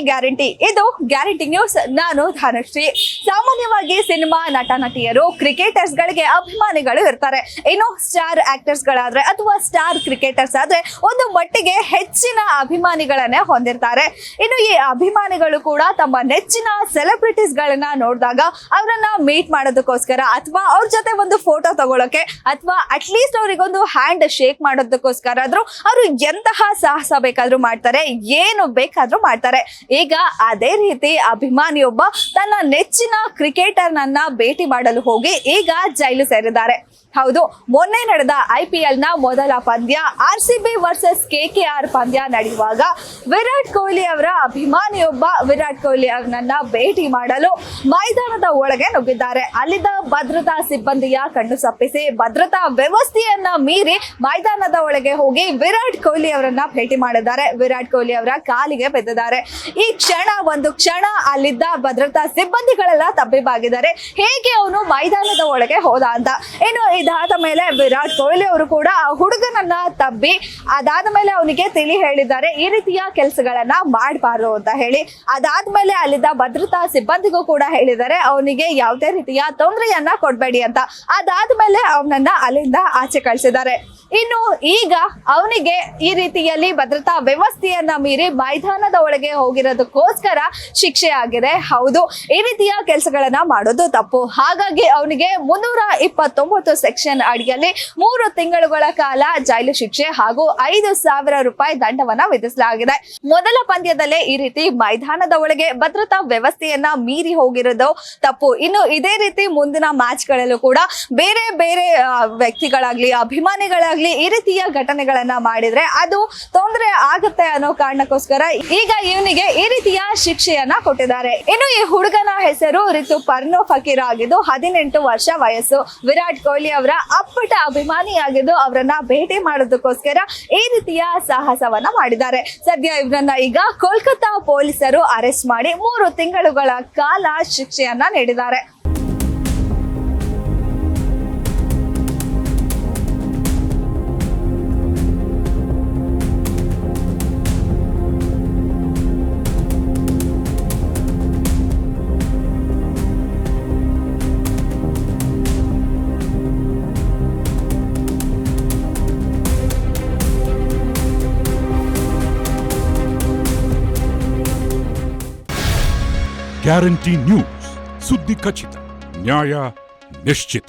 Guarantee ಇದು guarantee news. ನಾನು ಧನಶ್ರೀ. ಸಾಮಾನ್ಯವಾಗಿ ಸಿನಿಮಾ ನಟ ನಟಿಯರು ಕ್ರಿಕೆಟರ್ಸ್ ಗಳಿಗೆ ಅಭಿಮಾನಿಗಳು ಇರ್ತಾರೆ. ಇನ್ನು ಸ್ಟಾರ್ ಆಕ್ಟರ್ಸ್ ಗಳಾದ್ರೆ ಅಥವಾ ಸ್ಟಾರ್ ಕ್ರಿಕೆಟರ್ಸ್ ಆದ್ರೆ ಒಂದು ಮಟ್ಟಿಗೆ ಹೆಚ್ಚಿನ ಅಭಿಮಾನಿಗಳನ್ನೇ ಹೊಂದಿರ್ತಾರೆ. ಇನ್ನು ಈ ಅಭಿಮಾನಿಗಳು ಕೂಡ ತಮ್ಮ ನೆಚ್ಚಿನ ಸೆಲೆಬ್ರಿಟೀಸ್ ಗಳನ್ನ ನೋಡಿದಾಗ ಅವರನ್ನ ಮೀಟ್ ಮಾಡೋದಕ್ಕೋಸ್ಕರ ಅಥವಾ ಅವ್ರ ಜೊತೆ ಒಂದು ಫೋಟೋ ತಗೊಳಕ್ಕೆ ಅಥವಾ ಅಟ್ಲೀಸ್ಟ್ ಅವರಿಗೊಂದು ಹ್ಯಾಂಡ್ ಶೇಕ್ ಮಾಡೋದಕ್ಕೋಸ್ಕರ ಆದ್ರೂ ಅವರು ಎಂತಹ ಸಾಹಸ ಬೇಕಾದ್ರೂ ಮಾಡ್ತಾರೆ, ಏನು ಬೇಕಾದ್ರೂ ಮಾಡ್ತಾರೆ. ಈಗ ಅದೇ ರೀತಿ ಅಭಿಮಾನಿಯೊಬ್ಬ ತನ್ನ ನೆಚ್ಚಿನ ಕ್ರಿಕೆಟರ್ ನನ್ನ ಭೇಟಿ ಮಾಡಲು ಹೋಗಿ ಈಗ ಜೈಲು ಸೇರಿದ್ದಾರೆ. ಹೌದು, ಮೊನ್ನೆ ನಡೆದ IPL ನ ಮೊದಲ ಪಂದ್ಯ RCB ವರ್ಸಸ್ KKR ಪಂದ್ಯ ನಡೆಯುವಾಗ ವಿರಾಟ್ ಕೊಹ್ಲಿ ಅವರ ಅಭಿಮಾನಿಯೊಬ್ಬ ವಿರಾಟ್ ಕೊಹ್ಲಿ ಅವರನ್ನ ಭೇಟಿ ಮಾಡಲು ಮೈದಾನದ ಒಳಗೆ ನುಗ್ಗಿದ್ದಾರೆ. ಅಲ್ಲಿದ್ದ ಭದ್ರತಾ ಸಿಬ್ಬಂದಿಯ ಕಣ್ಣು ಸಪ್ಪಿಸಿ ಭದ್ರತಾ ವ್ಯವಸ್ಥೆಯನ್ನ ಮೀರಿ ಮೈದಾನದ ಒಳಗೆ ಹೋಗಿ ವಿರಾಟ್ ಕೊಹ್ಲಿ ಅವರನ್ನ ಭೇಟಿ ಮಾಡಿದ್ದಾರೆ. ವಿರಾಟ್ ಕೊಹ್ಲಿ ಅವರ ಕಾಲಿಗೆ ಬಿದ್ದಿದ್ದಾರೆ. ಈ ಒಂದು ಕ್ಷಣ ಅಲ್ಲಿದ್ದ ಭದ್ರತಾ ಸಿಬ್ಬಂದಿಗಳೆಲ್ಲ ತಬ್ಬಿಬ್ಬಾಗಿದ್ದಾರೆ. ಹೇಗೆ ಅವನು ಮೈದಾನದ ಒಳಗೆ ಹೋದ ಅಂತ. ಇನ್ನು ಇದಾದ ಮೇಲೆ ವಿರಾಟ್ ಕೊಹ್ಲಿ ಅವರು ಕೂಡ ಆ ಹುಡುಗನನ್ನ ತಬ್ಬಿ ಅದಾದ ಮೇಲೆ ಅವನಿಗೆ ತಿಳಿ ಹೇಳಿದ್ದಾರೆ, ಈ ರೀತಿಯ ಕೆಲಸಗಳನ್ನ ಮಾಡಬಾರ್ದು ಅಂತ ಹೇಳಿ. ಅದಾದ್ಮೇಲೆ ಅಲ್ಲಿದ್ದ ಭದ್ರತಾ ಸಿಬ್ಬಂದಿಗೂ ಕೂಡ ಹೇಳಿದ್ದಾರೆ, ಅವನಿಗೆ ಯಾವುದೇ ರೀತಿಯ ತೊಂದರೆಯನ್ನ ಕೊಡ್ಬೇಡಿ ಅಂತ. ಅದಾದ್ಮೇಲೆ ಅವನನ್ನ ಅಲ್ಲಿಂದ ಆಚೆ ಕಳಿಸಿದ್ದಾರೆ. ಇನ್ನು ಈಗ ಅವನಿಗೆ ಈ ರೀತಿಯಲ್ಲಿ ಭದ್ರತಾ ವ್ಯವಸ್ಥೆಯನ್ನ ಮೀರಿ ಮೈದಾನದ ಒಳಗೆ ಹೋಗಿರೋದಕ್ಕೋಸ್ಕರ ಶಿಕ್ಷೆ ಆಗಿದೆ. ಹೌದು, ಈ ರೀತಿಯ ಕೆಲಸಗಳನ್ನ ಮಾಡೋದು ತಪ್ಪು. ಹಾಗಾಗಿ ಅವನಿಗೆ 329 ಸೆಕ್ಷನ್ ಅಡಿಯಲ್ಲಿ 3 ತಿಂಗಳುಗಳ ಕಾಲ ಜೈಲು ಶಿಕ್ಷೆ ಹಾಗೂ 5,000 ರೂಪಾಯಿ ದಂಡವನ್ನ ವಿಧಿಸಲಾಗಿದೆ. ಮೊದಲ ಪಂದ್ಯದಲ್ಲೇ ಈ ರೀತಿ ಮೈದಾನದ ಒಳಗೆ ಭದ್ರತಾ ವ್ಯವಸ್ಥೆಯನ್ನ ಮೀರಿ ಹೋಗಿರೋದು ತಪ್ಪು. ಇನ್ನು ಇದೇ ರೀತಿ ಮುಂದಿನ ಮ್ಯಾಚ್ ಗಳಲ್ಲೂ ಕೂಡ ಬೇರೆ ಬೇರೆ ವ್ಯಕ್ತಿಗಳಾಗ್ಲಿ ಅಭಿಮಾನಿಗಳಾಗ್ಲಿ ಈ ರೀತಿಯ ಘಟನೆಗಳನ್ನ ಮಾಡಿದ್ರೆ ಅದು ತೊಂದರೆ ಆಗುತ್ತೆ ಅನ್ನೋ ಕಾರಣಕ್ಕೋಸ್ಕರ ಈಗ ಇವನಿಗೆ ಈ ರೀತಿಯ ಶಿಕ್ಷೆಯನ್ನ ಕೊಟ್ಟಿದ್ದಾರೆ. ಇನ್ನು ಈ ಹುಡುಗನ ಹೆಸರು ರಿತು ಪರ್ನೋ ಫಕೀರ್ ಆಗಿದ್ದು 18 ವರ್ಷ ವಯಸ್ಸು. ವಿರಾಟ್ ಕೊಹ್ಲಿ ಅವರ ಅಪ್ಪಟ ಅಭಿಮಾನಿಯಾಗಿದ್ದು ಅವರನ್ನ ಭೇಟಿ ಮಾಡೋದಕ್ಕೋಸ್ಕರ ಈ ರೀತಿಯ ಸಾಹಸವನ್ನ ಮಾಡಿದ್ದಾರೆ. ಸದ್ಯ ಇವರನ್ನ ಈಗ ಕೋಲ್ಕತ್ತಾ ಪೊಲೀಸರು ಅರೆಸ್ಟ್ ಮಾಡಿ 3 ತಿಂಗಳುಗಳ ಕಾಲ ಶಿಕ್ಷೆಯನ್ನ ನೀಡಿದ್ದಾರೆ. ಗ್ಯಾರಂಟಿ ನ್ಯೂಸ್, ಸುದ್ದಿ ಖಚಿತ, ನ್ಯಾಯ ನಿಶ್ಚಿತ.